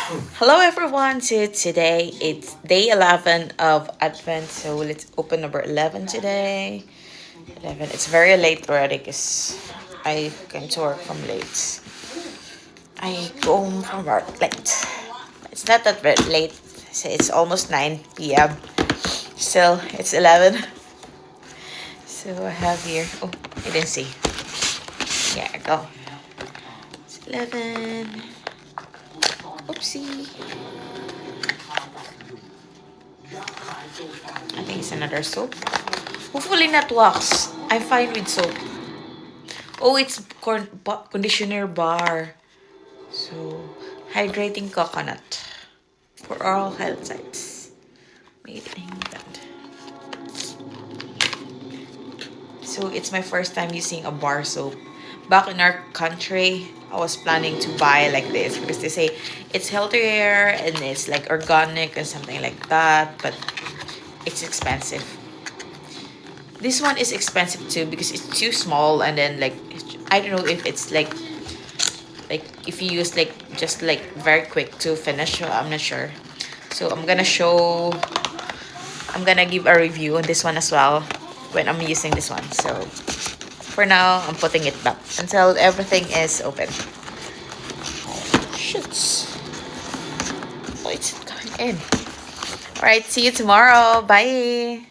Hello everyone, so today it's day 11 of Advent, so let's open number 11 today. 11, it's very late already because I came to work from late. I go home from work late. It's not that very late, so it's almost 9 p.m. Still, it's 11. So I have here, oh, I didn't see. Yeah, go. It's 11. Oopsie. I think it's another soap. Hopefully not wax. I'm fine with soap. Oh, it's conditioner bar. So, hydrating coconut for oral health sites. Made in England. So, it's my first time using a bar soap. Back in our country, I was planning to buy like this because they say it's healthier and it's like organic and something like that, but it's expensive. This one is expensive too because it's too small, and then like I don't know if it's like if you use like just like very quick to finish, I'm not sure. So I'm gonna give a review on this one as well when I'm using this one. So for now I'm putting it back until everything is open. Shoots. Oh, it's coming in. All right, see you tomorrow. Bye.